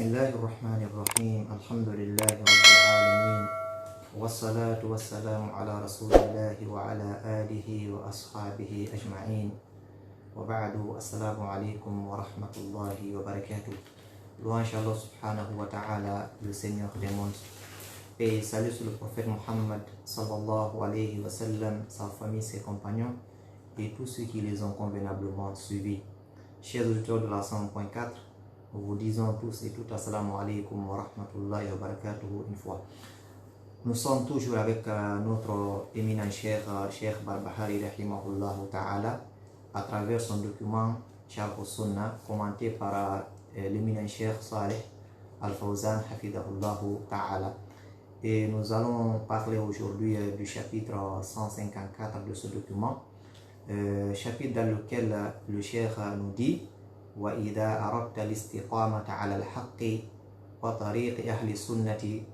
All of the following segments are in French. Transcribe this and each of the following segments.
الله الرحمن الرحيم الحمد لله رب العالمين والصلاة والسلام على رسول الله وعلى آله وأصحابه أجمعين وبعد السلام عليكم ورحمة الله وبركاته. Louange Allah subhanahu wa ta'ala, le Seigneur des mondes. Et salut sur le prophète Mohammed sallallahu alayhi wa sallam, sa famille, ses compagnons et tous ceux qui les ont convenablement suivis. Chers auditeurs de la 100.4, nous vous disons tous et toutes assalamu alaikum wa rahmatullahi wa barakatuhu une fois. Nous sommes toujours avec notre éminent Cheikh Barbahari rahimahullah ta'ala à travers son document Sharh al-Sunnah commenté par l'éminent Cheikh Saleh Al-Fawzan hafidahullah ta'ala. Et nous allons parler aujourd'hui du chapitre 154 de ce document, chapitre dans lequel le Cheikh nous dit وإذا أردت الاستقامة على الحق وطريق أهل السنة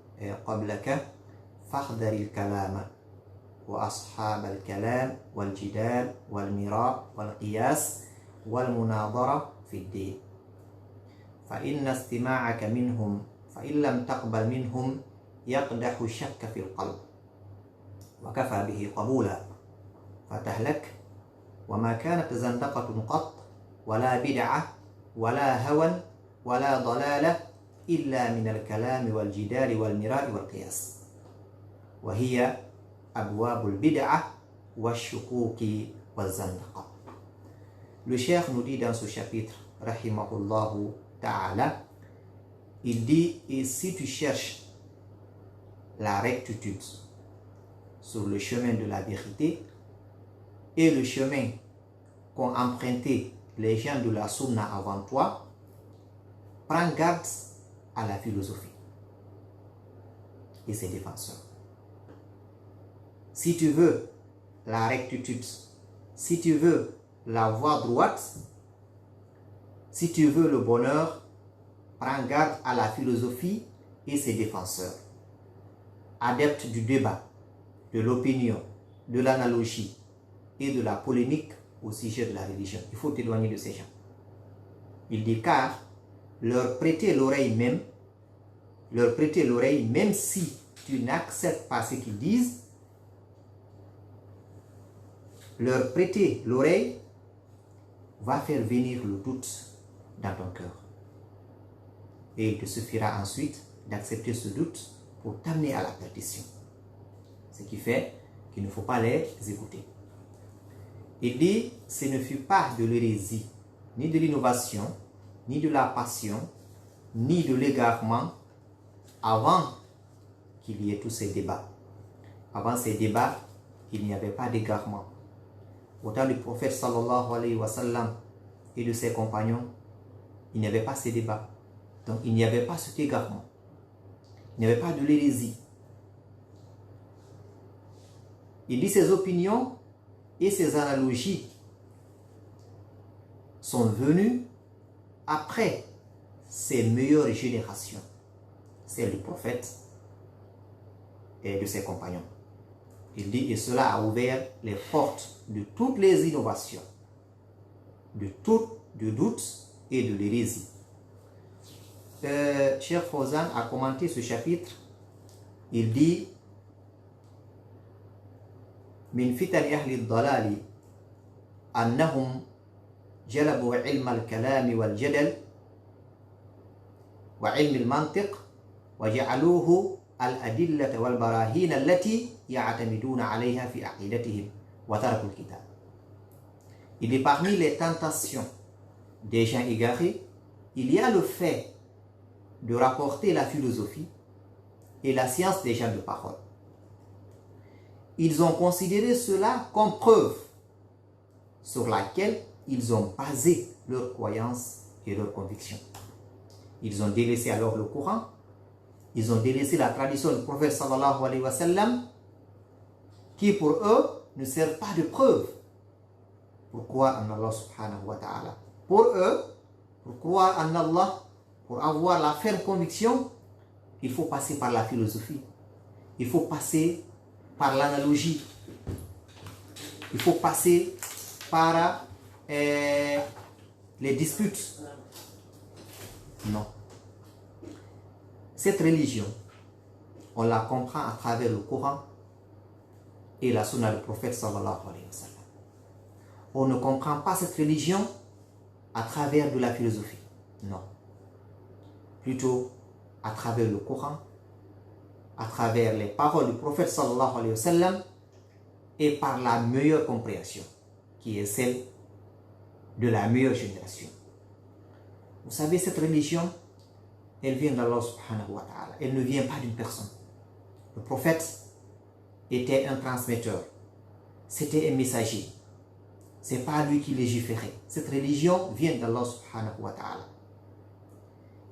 قبلك فاحذر الكلام وأصحاب الكلام والجدال والمراء والقياس والمناظرة في الدين فإن استماعك منهم فإن لم تقبل منهم يقدح الشك في القلب وكفى به قبولا فتهلك وما كانت زندقة قط ولا بدعة ولا هوى ولا ضلالة إلا من الكلام والجدال والمراء والقياس وهي أبواب البدعة والشكوك والزندقة. Le Cheikh nous dit dans ce chapitre, rahimahullahu ta'ala, il dit, et si tu cherches la rectitude sur le chemin de la vérité et le chemin qu'ont emprunté les gens de la sunna avant toi, prends garde à la philosophie et ses défenseurs. Si tu veux la rectitude, si tu veux la voie droite, si tu veux le bonheur, prends garde à la philosophie et ses défenseurs. Adeptes du débat, de l'opinion, de l'analogie et de la polémique au sujet de la religion. Il faut t'éloigner de ces gens. Il dit car leur prêter l'oreille même si tu n'acceptes pas ce qu'ils disent, leur prêter l'oreille va faire venir le doute dans ton cœur. Et il te suffira ensuite d'accepter ce doute pour t'amener à la perdition. Ce qui fait qu'il ne faut pas les écouter. Il dit, ce ne fut pas de l'hérésie, ni de l'innovation, ni de la passion, ni de l'égarement avant qu'il y ait tous ces débats. Avant ces débats, il n'y avait pas d'égarement. Au temps du prophète sallallahu alayhi wa sallam et de ses compagnons, il n'y avait pas ces débats. Donc il n'y avait pas cet égarement. Il n'y avait pas de l'hérésie. Il dit ses opinions et ces analogies sont venues après ces meilleures générations, celles du prophète et de ses compagnons. Il dit, et cela a ouvert les portes de toutes les innovations, de doute et de l'hérésie. Cheikh Fawzan a commenté ce chapitre. Il dit, من فتن أهل الضلال أنهم جلبوا علم الكلام والجدل وعلم المنطق وجعلوه الأدلة والبراهين التي يعتمدون عليها في عقيدتهم وتركوا الكتاب. Il est parmi les tentations des gens égarés, il y a le fait de rapporter la philosophie et la science des gens de parole. Ils ont considéré cela comme preuve sur laquelle ils ont basé leurs croyances et leurs convictions. Ils ont délaissé alors le Coran, ils ont délaissé la tradition du prophète sallallahu alayhi wa sallam, qui pour eux ne sert pas de preuve pour croire en Allah subhanahu wa ta'ala. Pour eux, pour croire en Allah, pour avoir la ferme conviction, il faut passer par la philosophie, il faut passer par l'analogie, il faut passer par les disputes. Non. Cette religion, on la comprend à travers le Coran et la sunna du prophète sallallahu alayhi wa sallam. On ne comprend pas cette religion à travers de la philosophie. Non. Plutôt à travers le Coran, à travers les paroles du prophète sallallahu alayhi wa sallam et par la meilleure compréhension, qui est celle de la meilleure génération. Vous savez, cette religion, elle vient d'Allah subhanahu wa ta'ala. Elle ne vient pas d'une personne. Le prophète était un transmetteur. C'était un messager. Ce n'est pas lui qui légiférait. Cette religion vient d'Allah subhanahu wa ta'ala.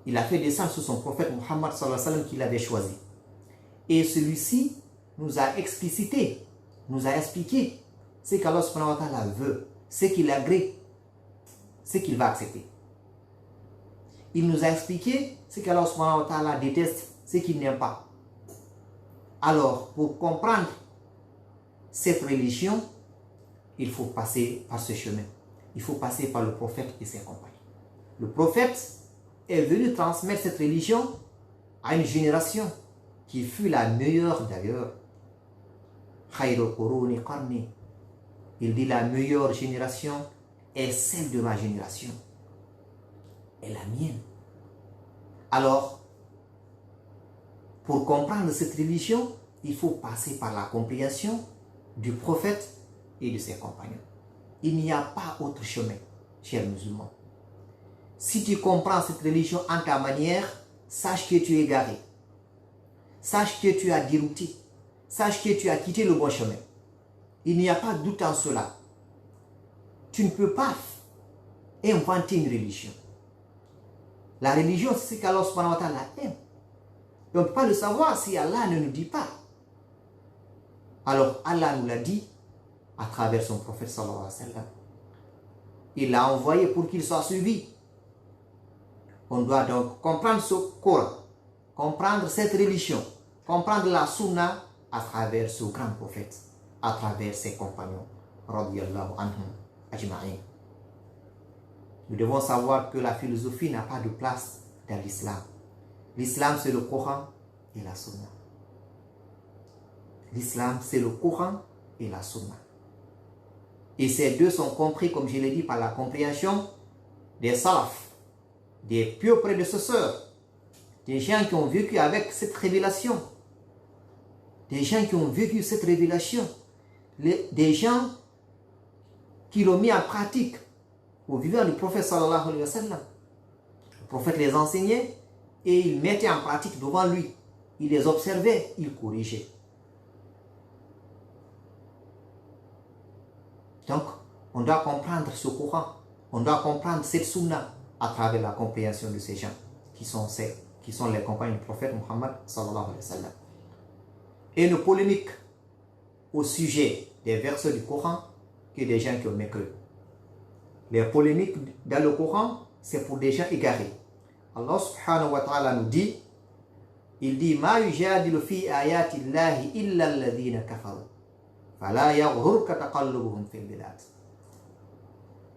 Il a fait descendre sur son prophète Muhammad sallallahu alayhi wa sallam qu'il avait choisi. Et celui-ci nous a explicité, nous a expliqué ce qu'Allah subhanahu wa ta'ala veut, ce qu'il agrée, ce qu'il va accepter. Il nous a expliqué ce qu'Allah subhanahu wa ta'ala déteste, ce qu'il n'aime pas. Alors, pour comprendre cette religion, il faut passer par ce chemin. Il faut passer par le prophète et ses compagnons. Le prophète est venu transmettre cette religion à une génération qui fut la meilleure d'ailleurs. Khayrul quruni qarni. Il dit la meilleure génération est celle de ma génération. Et la mienne. Alors, pour comprendre cette religion, il faut passer par la compréhension du prophète et de ses compagnons. Il n'y a pas autre chemin, chers musulmans. Si tu comprends cette religion en ta manière, sache que tu es égaré. Sache que tu as dérouté. Sache que tu as quitté le bon chemin. Il n'y a pas de doute en cela. Tu ne peux pas inventer une religion. La religion, c'est ce qu'Allah subhanahu wa ta'ala aime. Et on ne peut pas le savoir si Allah ne nous dit pas. Alors Allah nous l'a dit à travers son prophète sallallahu alayhi wa sallam. Il l'a envoyé pour qu'il soit suivi. On doit donc comprendre ce Coran, comprendre cette religion, comprendre la sunna à travers ce grand prophète, à travers ses compagnons, radiyallahu anhum ajma'in. Nous devons savoir que la philosophie n'a pas de place dans l'islam. L'islam, c'est le Coran et la sunna. L'islam, c'est le Coran et la sunna. Et ces deux sont compris, comme je l'ai dit, par la compréhension des salaf, des pieux prédécesseurs, des gens qui ont vécu avec cette révélation, des gens qui ont vécu cette révélation, des gens qui l'ont mis en pratique au vivant du prophète sallallahu alayhi wa sallam. Le prophète les enseignait et il mettait en pratique devant lui. Il les observait, il corrigeait. Donc, on doit comprendre ce Coran, on doit comprendre cette sunna à travers la compréhension de ces gens qui sont les compagnons du prophète Muhammad sallallahu alayhi wa sallam. Et ne polémique au sujet des versets du Coran que des gens qui ont mécru. Les polémiques dans le Coran, c'est pour des gens égarés. Allah subhanahu wa ta'ala nous dit, il dit, ma yujadilu fi ayati Allahi illa alladhina kafaru. Fala yaghurka taqallubuhum fil bilad.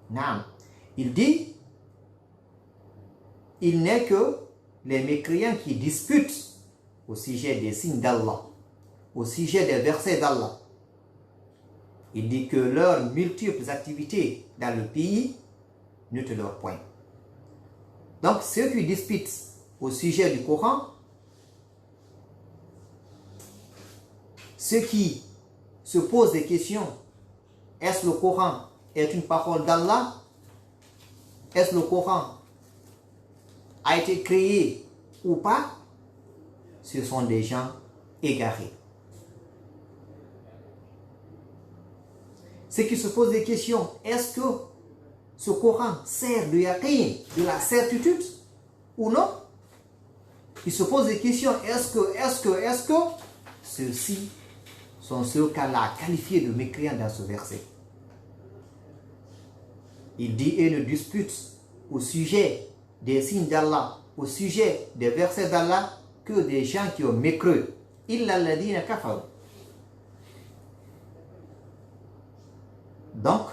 Naam. Il dit, il n'est que les mécréants qui disputent au sujet des signes d'Allah, au sujet des versets d'Allah. Il dit que leurs multiples activités dans le pays ne te leur point. Donc, ceux qui disputent au sujet du Coran, ceux qui se posent des questions, est-ce le Coran est une parole d'Allah? Est-ce le Coran a été créé ou pas? Ce sont des gens égarés. Ceux qui se posent des questions, est-ce que ce Coran sert de yaqin, de la certitude ou non? Ils se posent des questions, est-ce que ceux-ci sont ceux qu'Allah a qualifiés de mécréants dans ce verset. Il dit et ne dispute au sujet des signes d'Allah, au sujet des versets d'Allah, que des gens qui ont mécru. Illa alladhina kafaru. Donc,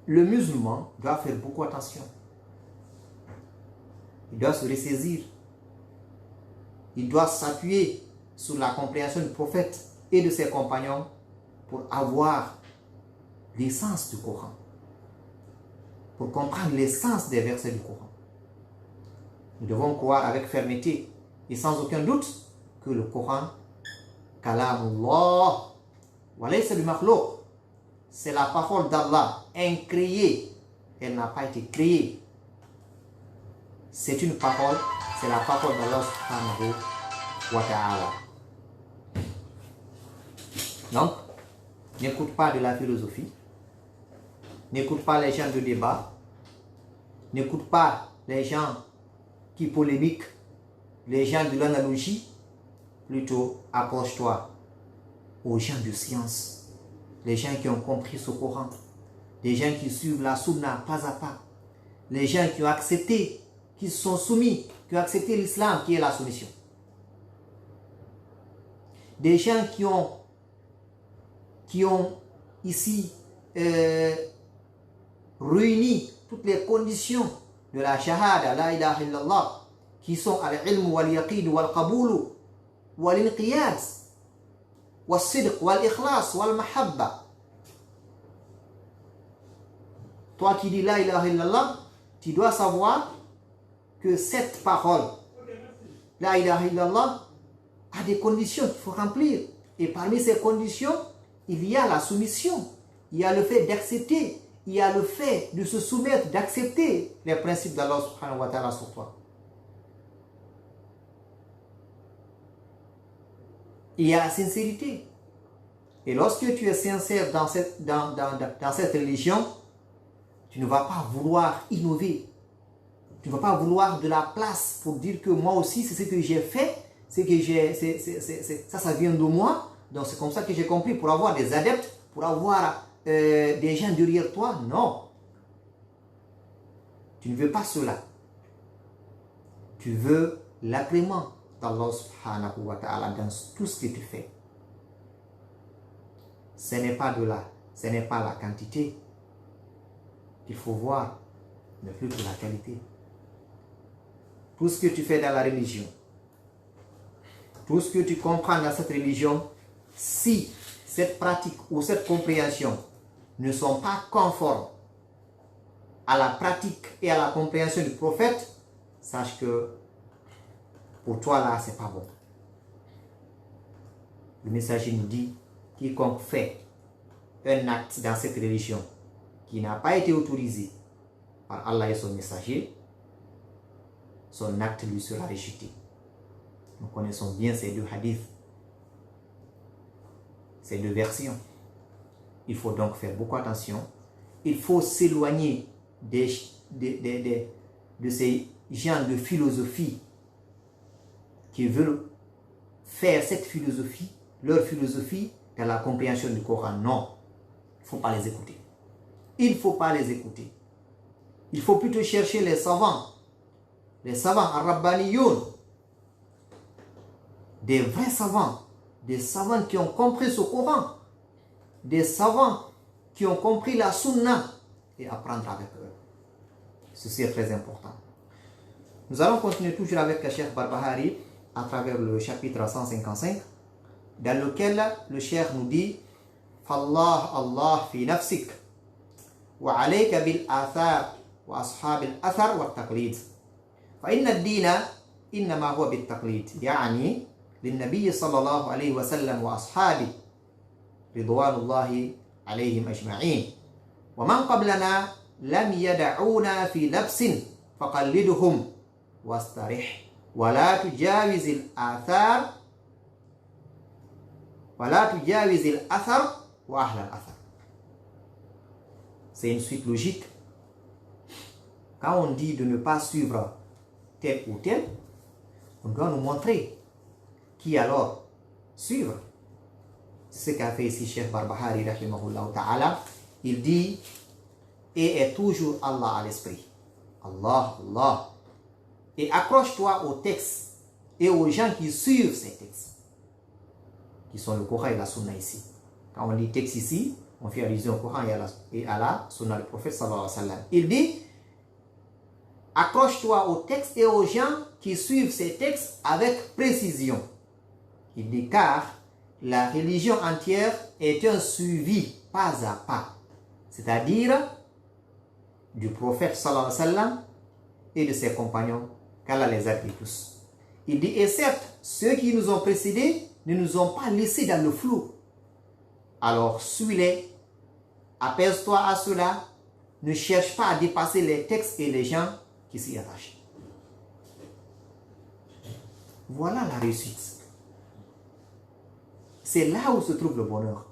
le musulman doit faire beaucoup attention. Il doit se ressaisir il doit s'appuyer sur la compréhension du prophète et de ses compagnons pour avoir l'essence du Coran, pour comprendre l'essence des versets du Coran. Nous devons croire avec fermeté et sans aucun doute que le Coran, Kalamullah, wa laysa bi makhlouq, c'est la parole d'Allah, incréée. Elle n'a pas été créée. C'est une parole, c'est la parole d'Allah subhanahu wa ta'ala. Donc, n'écoute pas de la philosophie, n'écoute pas les gens de débat, n'écoute pas les gens qui polémiquent, les gens de l'analogie, plutôt approche-toi aux gens de science, les gens qui ont compris ce Coran, les gens qui suivent la sunna pas à pas, les gens qui ont accepté, qui se sont soumis, qui ont accepté l'islam qui est la soumission. Des gens qui ont ici réuni toutes les conditions de la shahada, la ilaha illallah, qui sont al-ilm wal-yaqid wal-qaboul wal-inqiyad wal-sidq wal-ikhlas wal-mahabba. Toi qui dis la ilaha illallah, tu dois savoir que cette parole, la ilaha illallah, a des conditions qu'il faut remplir. Et parmi ces conditions, il y a la soumission, il y a le fait d'accepter, il y a le fait de se soumettre, d'accepter les principes d'Allah subhanahu wa ta'ala sur toi. Il y a la sincérité. Et lorsque tu es sincère dans cette religion, tu ne vas pas vouloir innover. Tu ne vas pas vouloir de la place pour dire que moi aussi, c'est ce que j'ai fait, ça vient de moi. Donc c'est comme ça que j'ai compris, pour avoir des adeptes, pour avoir des gens derrière toi. Non. Tu ne veux pas cela. Tu veux l'agrément d'Allah subhanahu wa ta'ala dans tout ce que tu fais. Ce n'est pas ce n'est pas la quantité qu'il faut voir, mais plutôt la qualité. Tout ce que tu fais dans la religion, tout ce que tu comprends dans cette religion, si cette pratique ou cette compréhension ne sont pas conformes à la pratique et à la compréhension du prophète, sache que pour toi là, c'est pas bon. Le messager nous dit, quiconque fait un acte dans cette religion qui n'a pas été autorisé par Allah et son messager, son acte lui sera rejeté. Nous connaissons bien ces deux hadiths, ces deux versions. Il faut donc faire beaucoup attention. Il faut s'éloigner de ces gens de philosophie qui veulent faire cette philosophie, leur philosophie, dans la compréhension du Coran. Non, il ne faut pas les écouter. Il ne faut pas les écouter. Il faut plutôt chercher les savants ar-Rabbaniyoun, des vrais savants, des savants qui ont compris ce Coran, des savants qui ont compris la sunna, et apprendre avec eux. Ceci est très important. Nous allons continuer toujours avec le Cheikh Barbahari à travers le chapitre 155, dans lequel le Cheikh nous dit Fallah Allah fi nafsik wa alayka bil athar wa ashab al athar wa taqlid fa inna ad-dina innama huwa bit taqlid, yani للنبي صلى الله عليه وسلم وأصحابه رضوان الله عليهم أجمعين ومن قبلنا لم يدعونا في لبس فقلدهم واسترح ولا تجاوز الأثر وأهل الأثر. C'est une suite logique. Quand on dit de ne pas suivre tel ou tel, on doit nous montrer qui alors suivre. C'est ce qu'a fait ici Cheikh Barbahari rahimahullah ta'ala. Il dit et est toujours Allah à l'esprit. Allah, Allah. Et accroche-toi aux textes et aux gens qui suivent ces textes, qui sont le Coran et la Sunna ici. Quand on dit texte ici, on fait allusion au Coran et à la Sunna du prophète sallallahu alayhi wa sallam. Il dit accroche-toi aux textes et aux gens qui suivent ces textes avec précision. Il dit car la religion entière est un suivi pas à pas, c'est-à-dire du prophète sallallahu alayhi wa sallam et de ses compagnons, qu'Allah les a pris tous. Il dit, et certes, ceux qui nous ont précédés ne nous ont pas laissés dans le flou. Alors suis-les, apaise-toi à cela, ne cherche pas à dépasser les textes et les gens qui s'y attachent. Voilà la réussite. C'est là où se trouve le bonheur.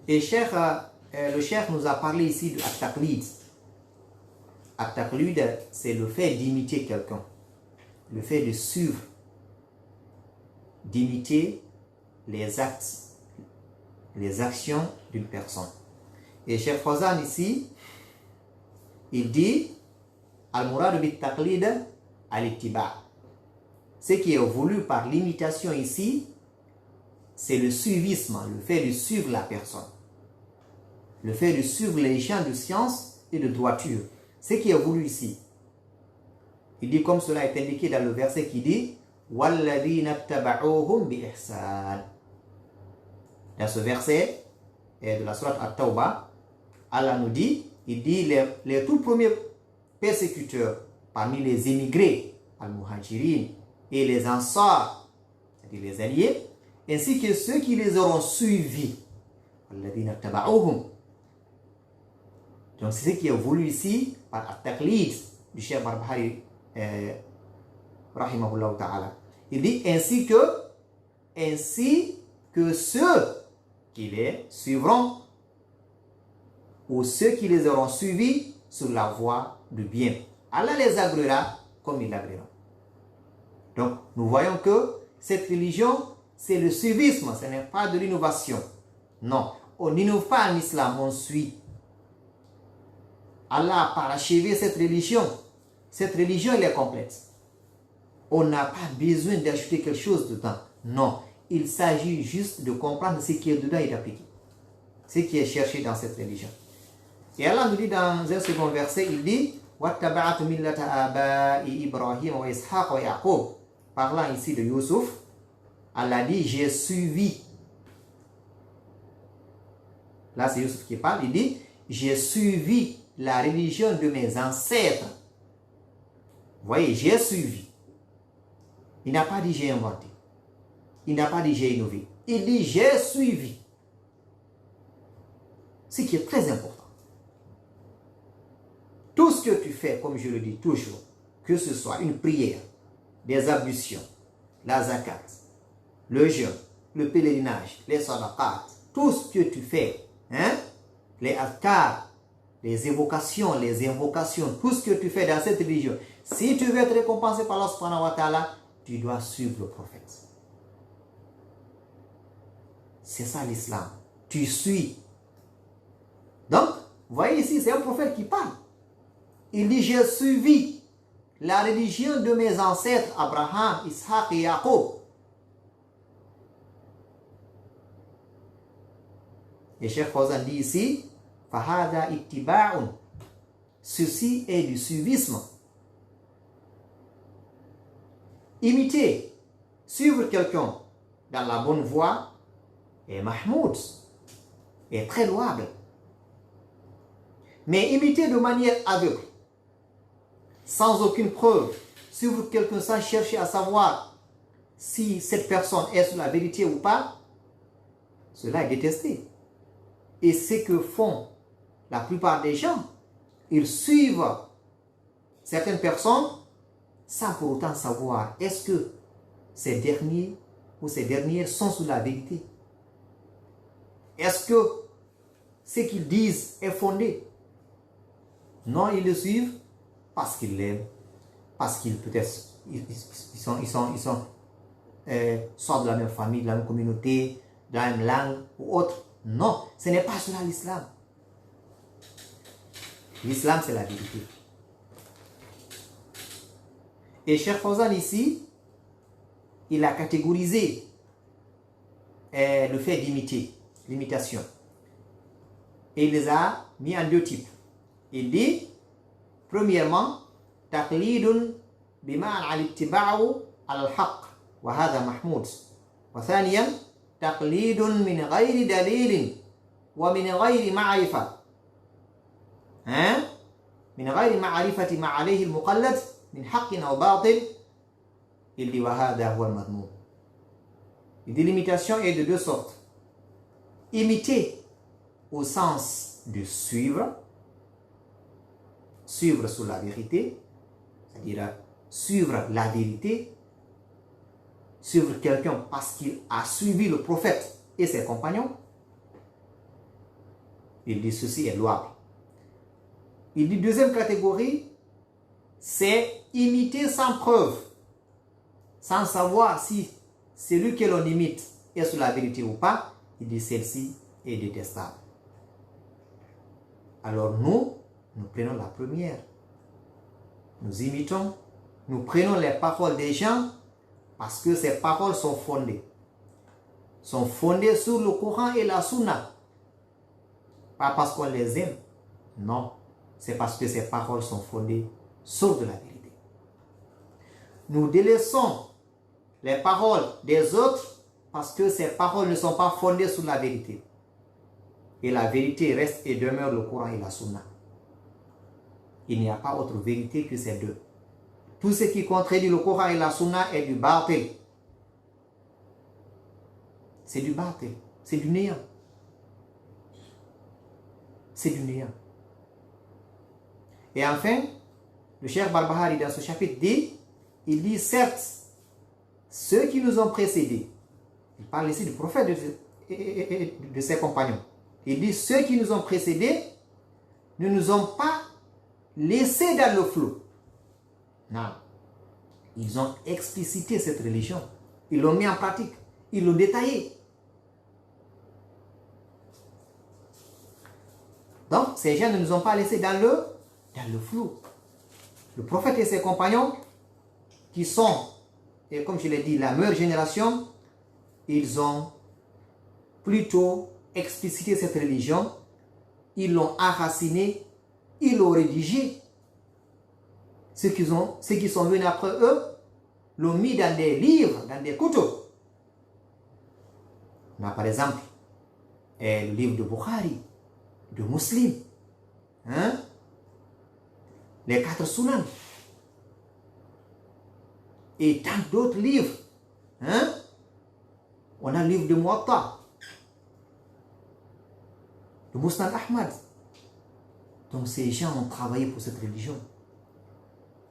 Et le cheikh nous a parlé ici de at-taqlid. At-taqlid, c'est le fait d'imiter quelqu'un, le fait de suivre, d'imiter les actes, les actions d'une personne. Et Cheikh Fawzan ici, il dit al-murad bit-taqlid al-ittiba. Ce qui est voulu par l'imitation ici, c'est le suivisme, le fait de suivre la personne, le fait de suivre les champs de science et de droiture. Ce qui est voulu ici. Il dit comme cela est indiqué dans le verset qui dit وَالَّذِينَ اتَّبَعُوهُمْ بِإِحْسَانٍ. Dans ce verset de la sourate At-Tawbah, Allah nous dit, il dit les tout premiers persécuteurs parmi les émigrés, al-muhajirin, et les ansar, c'est-à-dire les alliés, ainsi que ceux qui les auront suivis. وَالَّذِينَ اتَّبَعُوهُمْ. Donc c'est ce qui est voulu ici par at-taqlid du Cheikh Barbahari rahimahullah ta'ala. Il dit ainsi que ceux qui les suivront ou ceux qui les auront suivis sur la voie du bien. Allah les agréera comme il l'agréera. Donc nous voyons que cette religion c'est le suivisme, ce n'est pas de l'innovation. Non, on n'innove pas en islam, on suit. Allah a parachevé cette religion. Cette religion, elle est complète. On n'a pas besoin d'ajouter quelque chose dedans. Non, il s'agit juste de comprendre ce qui est dedans et d'appliquer. Ce qui est cherché dans cette religion. Et Allah nous dit dans un second verset, il dit وَاتَّبَعَتُ مِلَّةَ آبَائِ إِبْرَاهِيمَ وَإِسْحَاقَ وَيَعْقُوبَ. Parlant ici de Youssouf, Allah dit j'ai suivi. Là c'est Youssouf qui parle, il dit j'ai suivi la religion de mes ancêtres. Vous voyez, j'ai suivi. Il n'a pas dit j'ai inventé. Il n'a pas dit j'ai innové. Il dit j'ai suivi. Ce qui est très important. Tout ce que tu fais, comme je le dis toujours, que ce soit une prière, des ablutions, la zakat, le jeûne, le pèlerinage, les sadaqat, tout ce que tu fais, les adkar, les évocations, tout ce que tu fais dans cette religion, si tu veux être récompensé par Allah subhanahu wa ta'ala, tu dois suivre le prophète. C'est ça l'islam. Tu suis. Donc, vous voyez ici, c'est un prophète qui parle. Il dit, j'ai suivi la religion de mes ancêtres, Abraham, Ishaq et Jacob. Et Cheikh Fawzan dit ici, Fahada ittiba'un. Ceci est du suivisme. Imiter, suivre quelqu'un dans la bonne voie est mahmoud, est très louable. Mais imiter de manière aveugle, sans aucune preuve, suivre quelqu'un sans chercher à savoir si cette personne est sur la vérité ou pas, cela est détesté. Et ce que font la plupart des gens, ils suivent certaines personnes sans pour autant savoir est-ce que ces derniers ou ces dernières sont sur la vérité. Est-ce que ce qu'ils disent est fondé? Non, ils le suivent parce qu'ils l'aiment, parce qu'ils peut-être soit de la même famille, de la même communauté, de la même langue ou autre. Non, ce n'est pas cela l'islam. L'islam, c'est la vérité. Et Cheikh Fawzan ici, il a catégorisé le fait d'imiter, l'imitation. Et il les a mis en deux types. Il dit, Premièrement, تقليد بمعنى الاتباع على الحق وهذا محمود. وثانيا تقليد من غير دليل ومن غير معرفة من غير معرفة ما عليه المقلد من حق أو باطل. Il dit وهذا هو المذموم. Il dit l'imitation est de deux sortes. Imiter au sens de suivre sur la vérité, c'est-à-dire suivre la vérité, suivre quelqu'un parce qu'il a suivi le prophète et ses compagnons. Il dit ceci est louable. Il dit deuxième catégorie, c'est imiter sans preuve, sans savoir si celui que l'on imite est sur la vérité ou pas. Il dit celle-ci est détestable. Alors nous prenons la première. Nous imitons, nous prenons les paroles des gens parce que ces paroles sont fondées sur le Coran et la Sunna. Pas parce qu'on les aime, non, c'est parce que ces paroles sont fondées sur de la vérité. Nous délaissons les paroles des autres parce que ces paroles ne sont pas fondées sur la vérité. Et la vérité reste et demeure le Coran et la Sunna. Il n'y a pas autre vérité que ces deux. Tout ce qui contredit le Coran et la Sunna est du batil. C'est du batil, c'est du néant. C'est du néant. Et enfin, le Cheikh Barbahari dans ce chapitre dit, il dit certes, ceux qui nous ont précédés, il parle ici du prophète et de ses compagnons, il dit ceux qui nous ont précédés ne nous ont pas laissés dans le flou. Non. Ils ont explicité cette religion. Ils l'ont mis en pratique. Ils l'ont détaillé. Donc, ces gens ne nous ont pas laissés dans le flou. Le prophète et ses compagnons, qui sont, et comme je l'ai dit, la meilleure génération, ils ont plutôt explicité cette religion, ils l'ont enracinée, ils l'ont rédigée. Ceux qui sont venus après eux l'ont mis dans des livres, dans des couteaux. On a par exemple le livre de Bukhari, de Muslim, les 4 Sunan, et tant d'autres livres. On a le livre de Muwatta, de Musnad Ahmad. Donc ces gens ont travaillé pour cette religion.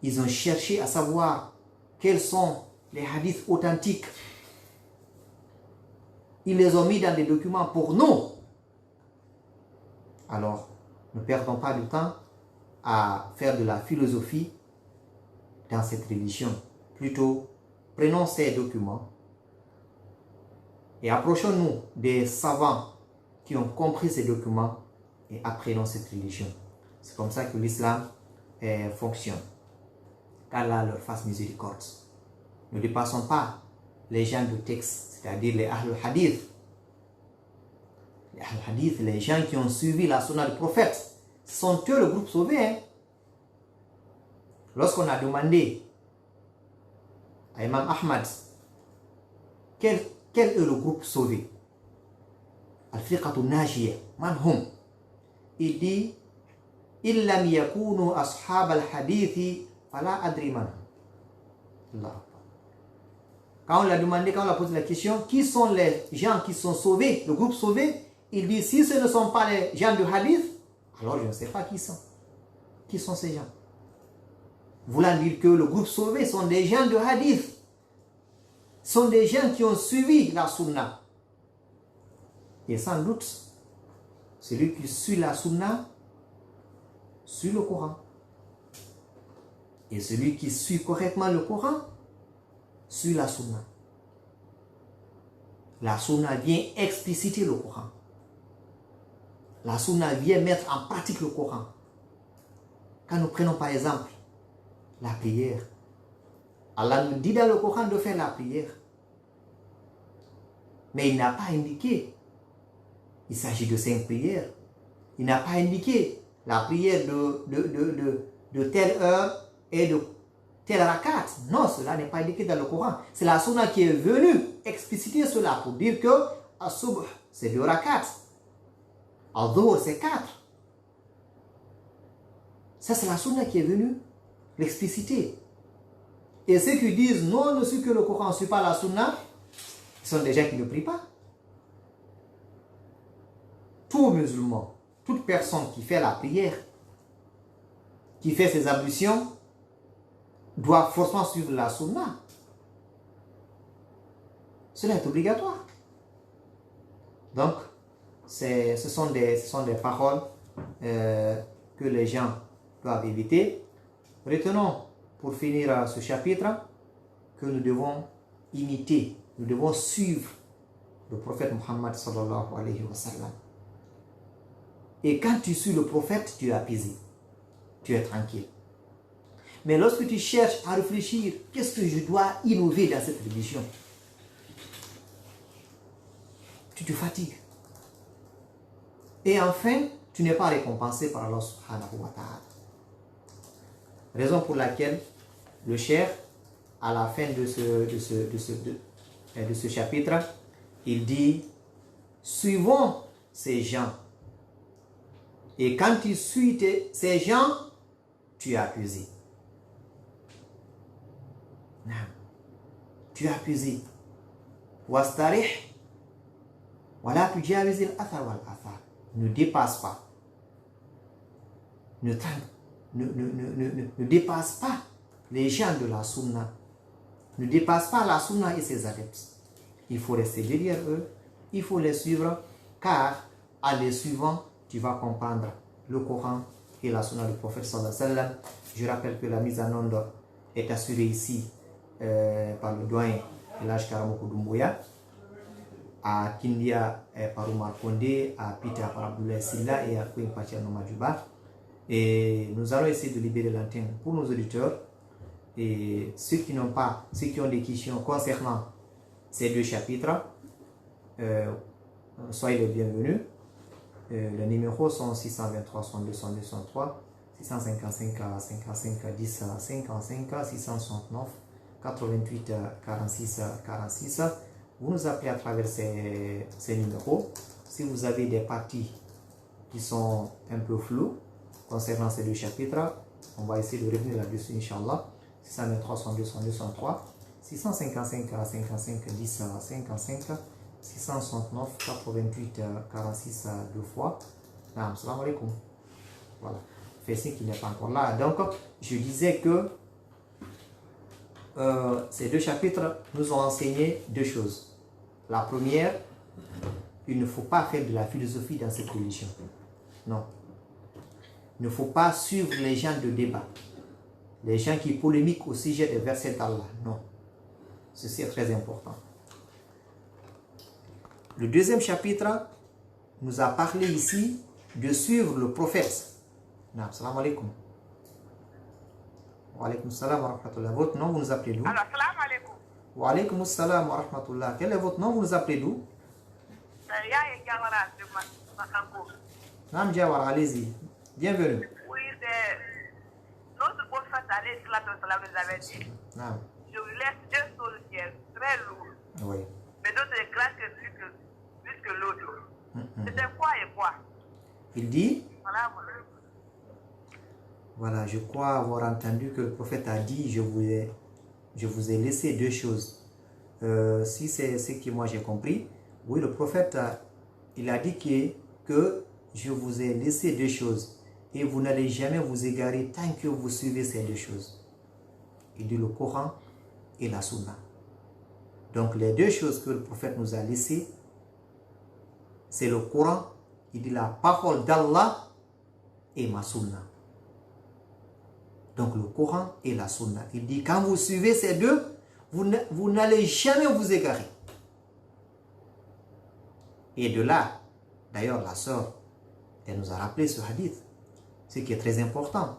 Ils ont cherché à savoir quels sont les hadiths authentiques. Ils les ont mis dans des documents pour nous. Alors, ne perdons pas du temps à faire de la philosophie dans cette religion. Plutôt, prenons ces documents et approchons-nous des savants qui ont compris ces documents et apprenons cette religion. C'est comme ça que l'islam fonctionne. Qu'Allah leur fasse miséricorde. Ne dépassons pas les gens de texte, c'est-à-dire les Ahlul Hadith. Les Ahlul Hadith, les gens qui ont suivi la sunna du prophète, sont eux le groupe sauvé. Lorsqu'on a demandé à Imam Ahmad quel est le groupe sauvé, Al-Fiqatu Najiyya, man hum, il dit illam yakunu ashab al-hadithi fala adri man. Quand on l'a demandé, quand on l'a posé la question, qui sont les gens qui sont sauvés, le groupe sauvé, il dit si ce ne sont pas les gens du hadith, alors je ne sais pas qui sont. Qui sont ces gens? Voulant dire que le groupe sauvé sont des gens de hadith, sont des gens qui ont suivi la sunna. Et sans doute, celui qui suit la sunna suit le Coran. Et celui qui suit correctement le Coran suit la sunna. La sunna vient expliciter le Coran. La sunna vient mettre en pratique le Coran. Quand nous prenons par exemple la prière, Allah nous dit dans le Coran de faire la prière. Mais il n'a pas indiqué. Il s'agit de 5 prières. Il n'a pas indiqué la prière de de telle heure et de telle rakat. Non, cela n'est pas indiqué dans le Coran. C'est la sunna qui est venue expliciter cela pour dire que As-Subh, c'est 2 rakats. Al-Dhuhr, c'est 4. Ça, c'est la sunna qui est venue l'expliciter. Et ceux qui disent non, ne suit que le Coran, ne suit pas la sunna, ce sont des gens qui ne prient pas. Tout musulman, toute personne qui fait la prière, qui fait ses ablutions, doit forcément suivre la sunna. Cela est obligatoire. Donc, ce sont des paroles que les gens doivent éviter. Retenons, pour finir ce chapitre, que nous devons imiter, nous devons suivre le prophète Muhammad sallallahu alayhi wa sallam. Et quand tu suis le prophète, tu es apaisé, tu es tranquille. Mais lorsque tu cherches à réfléchir, qu'est-ce que je dois innover dans cette religion? Tu te fatigues. Et enfin, tu n'es pas récompensé par Allah subhanahu wa ta'ala. Raison pour laquelle le cheikh, à la fin de ce chapitre, il dit, suivons ces gens. Et quand tu suis ces gens, tu es accusé. Tu es accusé. Wastarih, voilà, tu jawiz al-athar wal-athar. Ne dépasse pas. Ne dépasse pas les gens de la sunna. Ne dépasse pas la sunna et ses adeptes. Il faut rester derrière eux. Il faut les suivre, car en les suivant, tu vas comprendre le Coran et la sunna du prophète sallallahu alayhi wa sallam. Je rappelle que la mise en onde est assurée ici par le doyen Elhadji Karamoko Doumbouya, à Kindia par Oumar Kondé, à Peter par Abdoulaye Silla et à Kouin Patiano Madjuba. Et nous allons essayer de libérer l'antenne pour nos auditeurs. Et ceux qui ont des questions concernant ces 2 chapitres, soyez les bienvenus. Les numéros sont 623 62 203, 655 55 10 55, 669 88 46 46. Vous nous appelez à travers ces numéros. Si vous avez des parties qui sont un peu floues concernant ces 2 chapitres, on va essayer de revenir là-dessus, Inch'Allah. 623 62 203, 655 55 10 55, 669 88 46 2 fois. Salam alaikum. Voilà. Fait signe qu'il n'est pas encore là. Donc, je disais que ces 2 chapitres nous ont enseigné 2 choses. La première, il ne faut pas faire de la philosophie dans cette religion. Non. Il ne faut pas suivre les gens de débat. Les gens qui polémiquent au sujet des versets d'Allah. Non. Ceci est très important. Le 2e chapitre nous a parlé ici de suivre le prophète. Salam alaikum. Wa alaikum salam wa rahmatullah. Votre nom, vous nous appelez d'où? Alors, salam alaikum. Wa alaikum salam wa rahmatullah. Quel est votre nom? Vous nous appelez d'où? Yaya Diawara de Makambo. Nam Diawara, allez-y. Bienvenue. Oui, c'est notre prophète alayhi salatu wa salam nous avait dit. Nam. Je vous laisse 2 choses qui sont très lourdes. Oui. Mais d'autres est grâce plus que l'autre. C'était quoi et quoi? Il dit, Voilà. voilà, je crois avoir entendu que le prophète a dit, je vous ai laissé 2 choses. Si c'est ce que moi j'ai compris, oui, le prophète, il a dit que je vous ai laissé 2 choses. Et vous n'allez jamais vous égarer tant que vous suivez ces 2 choses. Il dit le Coran et la Sunna. Donc les 2 choses que le prophète nous a laissées, c'est le Coran, il dit la parole d'Allah et ma Sunna. Donc le Coran et la Sunna. Il dit quand vous suivez ces 2, vous n'allez jamais vous égarer. Et de là, d'ailleurs la sœur, elle nous a rappelé ce hadith, ce qui est très important.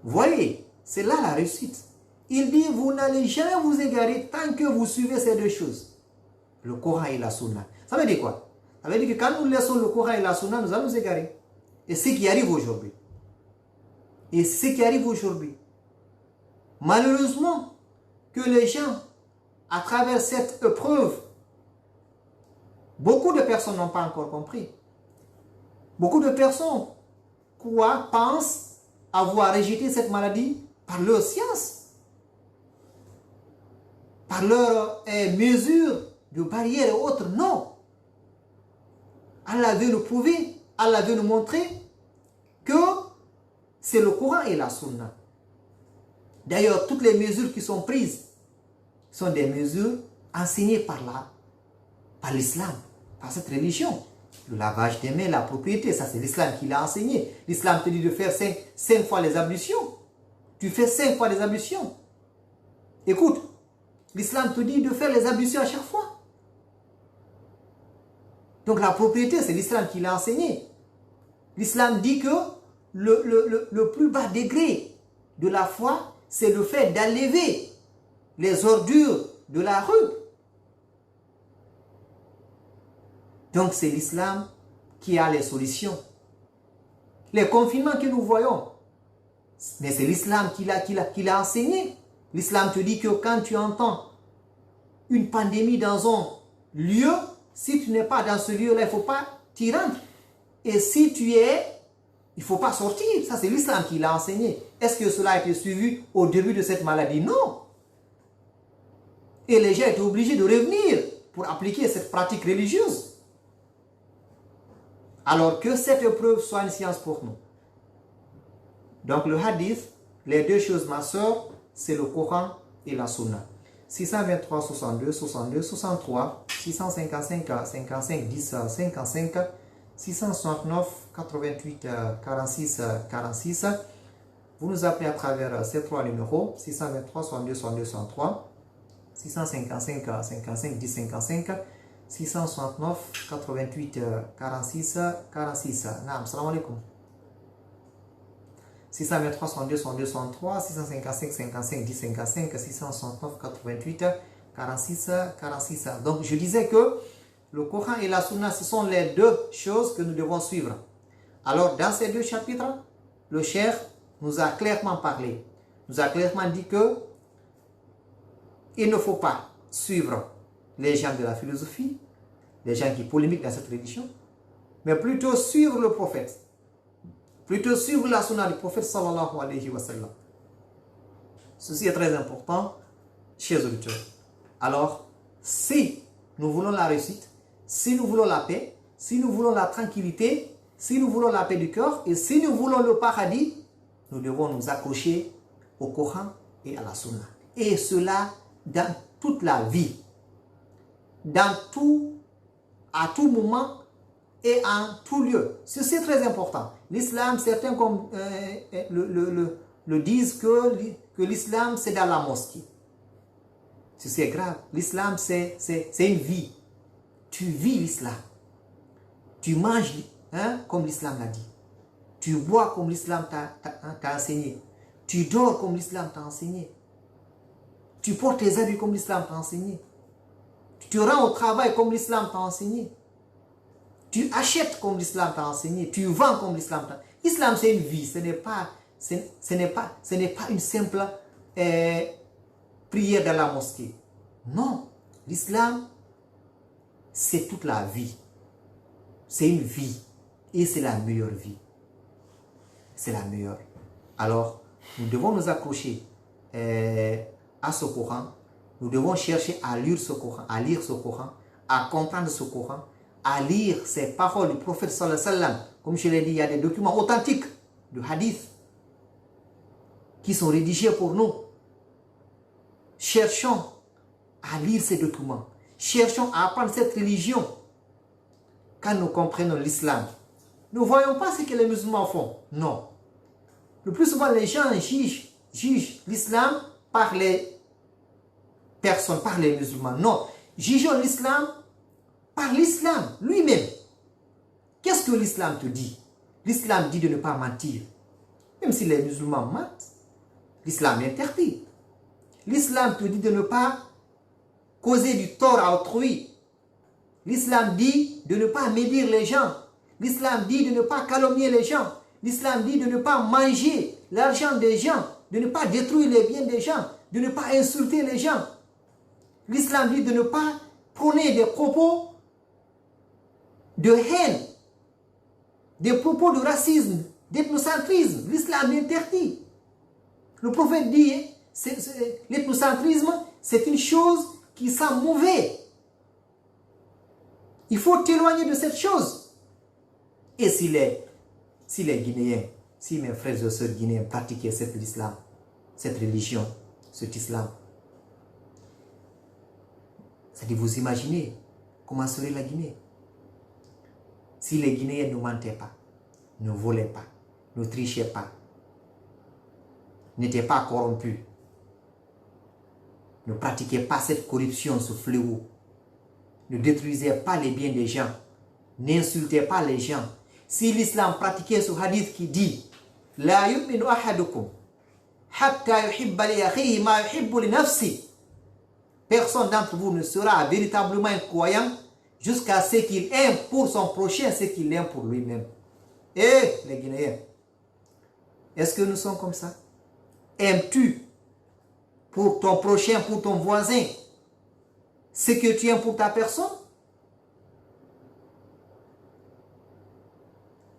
Voyez, c'est là la réussite. Il dit, vous n'allez jamais vous égarer tant que vous suivez ces 2 choses. Le Coran et la Sunna. Ça veut dire quoi? Ça veut dire que quand nous laissons le Coran et la Sunna, nous allons nous égarer. Et c'est ce qui arrive aujourd'hui. Et c'est ce qui arrive aujourd'hui. Malheureusement, que les gens, à travers cette épreuve, beaucoup de personnes n'ont pas encore compris. Beaucoup de personnes pensent avoir rejeté cette maladie par leur science, par leurs mesures de barrières et autres. Non. Allah veut nous prouver, Allah veut nous montrer que c'est le Coran et la Sunna. D'ailleurs, toutes les mesures qui sont prises sont des mesures enseignées par l'islam, par cette religion. Le lavage des mains, la propriété, ça c'est l'islam qui l'a enseigné. L'islam te dit de faire 5 fois les ablutions. Tu fais 5 fois les ablutions. Écoute, l'islam te dit de faire les ablutions à chaque fois. Donc la propriété, c'est l'islam qui l'a enseigné. L'islam dit que le plus bas degré de la foi, c'est le fait d'enlever les ordures de la rue. Donc c'est l'islam qui a les solutions. Les confinements que nous voyons, mais c'est l'islam qui l'a enseigné. L'islam te dit que quand tu entends une pandémie dans un lieu, si tu n'es pas dans ce lieu-là, il ne faut pas t'y rendre. Et si tu es, il ne faut pas sortir. Ça, c'est l'islam qui l'a enseigné. Est-ce que cela a été suivi au début de cette maladie? Non. Et les gens étaient obligés de revenir pour appliquer cette pratique religieuse. Alors que cette épreuve soit une science pour nous. Donc le hadith, les deux choses, ma soeur, c'est le Coran et la Sunna. 623, 62, 62, 63, 655, 55, 10, 55, 669, 88, 46, 46. Vous nous appelez à travers ces trois numéros, 623, 62, 62, 63, 655, 55, 10, 55, 669, 88, 46, 46. Naam, salam alaikum. 623, 62, 62, 63, 655, 55, 10, 55, 669, 88, 46, 46. Donc, je disais que le Coran et la Sunna, ce sont les deux choses que nous devons suivre. Alors, dans ces deux chapitres, le cheikh nous a clairement parlé, nous a clairement dit que il ne faut pas suivre les gens de la philosophie, les gens qui polémiquent dans cette religion, mais plutôt suivre le prophète. Plutôt suivre la sunna du prophète sallallahu alayhi wa sallam. Ceci est très important, chers auditeurs. Alors, si nous voulons la réussite, si nous voulons la paix, si nous voulons la tranquillité, si nous voulons la paix du cœur et si nous voulons le paradis, nous devons nous accrocher au Coran et à la sunna. Et cela dans toute la vie, à tout moment et en tout lieu. Ceci est très important. L'islam, certains le disent que l'islam c'est dans la mosquée. Ceci est grave. L'islam c'est une vie. Tu vis l'islam. Tu manges comme l'islam l'a dit. Tu bois comme l'islam t'a enseigné. Tu dors comme l'islam t'a enseigné. Tu portes tes habits comme l'islam t'a enseigné. Tu te rends au travail comme l'islam t'a enseigné. Tu achètes comme l'islam t'a enseigné. Tu vends comme l'islam t'a enseigné. L'islam, c'est une vie. Ce n'est pas une simple prière dans la mosquée. Non. L'islam, c'est toute la vie. C'est une vie. Et c'est la meilleure vie. C'est la meilleure. Alors, nous devons nous accrocher à ce Coran. Nous devons chercher à lire ce Coran, à comprendre ce Coran, à lire ces paroles du prophète sallallahu alayhi wa sallam. Comme je l'ai dit, il y a des documents authentiques de hadith qui sont rédigés pour nous. Cherchons à lire ces documents. Cherchons à apprendre cette religion. Quand nous comprenons l'islam, nous ne voyons pas ce que les musulmans font. Non. Le plus souvent, les gens jugent l'islam par les personnes, par les musulmans. Non. Jugeons l'islam par l'islam lui-même. Qu'est-ce que l'islam te dit? L'islam dit de ne pas mentir. Même si les musulmans mentent, l'islam interdit. L'islam te dit de ne pas causer du tort à autrui. L'islam dit de ne pas médire les gens. L'islam dit de ne pas calomnier les gens. L'islam dit de ne pas manger l'argent des gens, de ne pas détruire les biens des gens, de ne pas insulter les gens. L'islam dit de ne pas prôner des propos de haine, des propos de racisme, d'ethnocentrisme. L'islam interdit. Le prophète dit, l'ethnocentrisme, c'est une chose qui sent mauvais. Il faut t'éloigner de cette chose. Et si les Guinéens, si mes frères et sœurs guinéens pratiquaient cet islam, cette religion, cet islam, c'est-à-dire vous imaginez comment serait la Guinée. Si les Guinéens ne mentaient pas, ne volaient pas, ne trichaient pas, n'étaient pas corrompus, ne pratiquaient pas cette corruption, ce fléau, ne détruisaient pas les biens des gens, n'insultaient pas les gens. Si l'islam pratiquait ce hadith qui dit La yu'minu ahadukum hatta yuhibba li akhihi ma yuhibbu li nafsi, personne d'entre vous ne sera véritablement un croyant jusqu'à ce qu'il aime pour son prochain ce qu'il aime pour lui-même. Et les Guinéens, est-ce que nous sommes comme ça? Aimes-tu pour ton prochain, pour ton voisin, ce que tu aimes pour ta personne?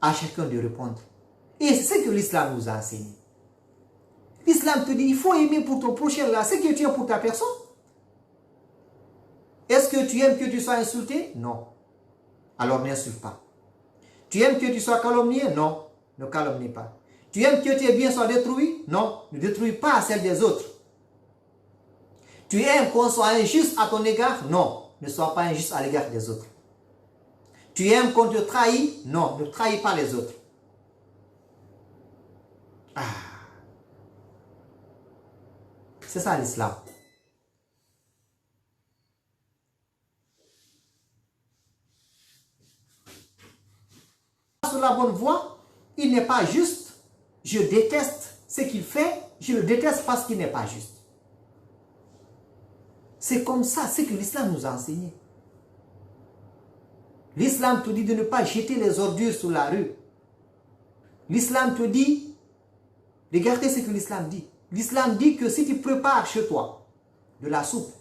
À chacun de répondre. Et c'est ce que l'islam nous a enseigné. L'islam te dit, il faut aimer pour ton prochain là, ce que tu aimes pour ta personne. Est-ce que tu aimes que tu sois insulté? Non. Alors n'insulte pas. Tu aimes que tu sois calomnié? Non. Ne calomnie pas. Tu aimes que tes biens soient détruits? Non. Ne détruis pas celles des autres. Tu aimes qu'on soit injuste à ton égard? Non. Ne sois pas injuste à l'égard des autres. Tu aimes qu'on te trahit? Non. Ne trahis pas les autres. C'est ça l'islam. Sur la bonne voie, il n'est pas juste. Je déteste ce qu'il fait. Je le déteste parce qu'il n'est pas juste. C'est comme ça, c'est que l'islam nous a enseigné. L'islam te dit de ne pas jeter les ordures sur la rue. L'islam te dit, regardez ce que l'islam dit. L'islam dit que si tu prépares chez toi de la soupe,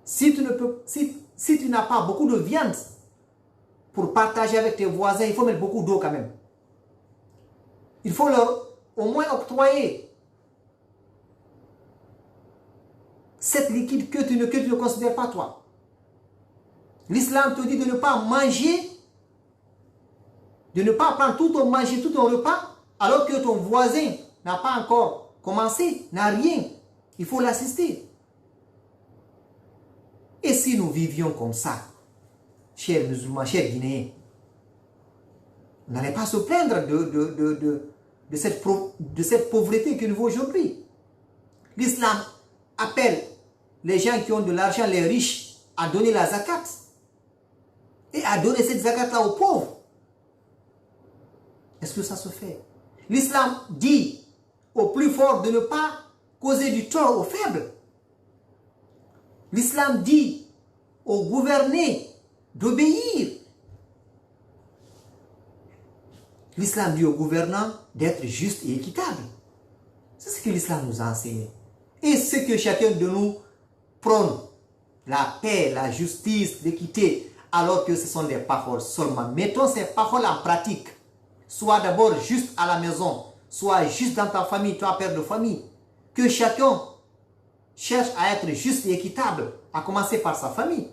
si tu n'as pas beaucoup de viande pour partager avec tes voisins, il faut mettre beaucoup d'eau quand même. Il faut leur au moins octroyer cette liquide que tu ne considères pas toi. L'islam te dit de ne pas manger, de ne pas prendre tout ton manger, tout ton repas, alors que ton voisin n'a pas encore commencé, n'a rien. Il faut l'assister. Et si nous vivions comme ça, chers musulmans, chers Guinéens, on n'allait pas se plaindre de cette pauvreté que nous vivons aujourd'hui. L'islam appelle les gens qui ont de l'argent, les riches, à donner la zakat. Et à donner cette zakat-là aux pauvres. Est-ce que ça se fait? L'islam dit aux plus forts de ne pas causer du tort aux faibles. L'islam dit aux gouvernés d'obéir. L'islam dit aux gouvernants d'être juste et équitable. C'est ce que l'islam nous a enseigné. Et ce que chacun de nous prône, la paix, la justice, l'équité, alors que ce sont des paroles seulement. Mettons ces paroles en pratique. Sois d'abord juste à la maison, sois juste dans ta famille, toi père de famille. Que chacun cherche à être juste et équitable, à commencer par sa famille.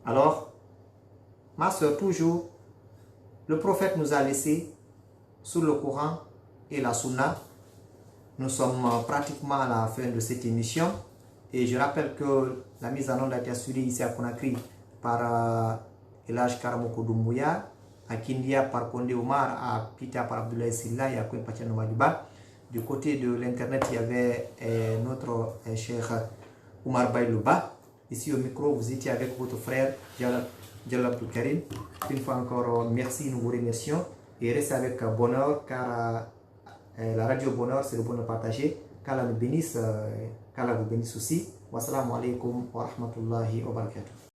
Alors, ma soeur, toujours, le prophète nous a laissé sur le Coran et la Sunna. Nous sommes pratiquement à la fin de cette émission. Et je rappelle que la mise en onde a été assurée ici à Conakry par Elhaj Karamoko Doumbouya, à Kindia par Kondé Omar, à Pita par Abdoulaye Silla et à Koué Pachano Madiba. Du côté de l'internet, il y avait notre cher Oumar Baylouba. Ici au micro, vous étiez avec votre frère Jalal Karim. Une fois encore, merci, nous vous remercions. Et restez avec bonheur, car la radio bonheur, c'est le bonheur partagé. Qu'Allah nous bénisse, qu'Allah vous bénisse aussi. Wassalamu alaikum wa rahmatullahi wa barakatuh.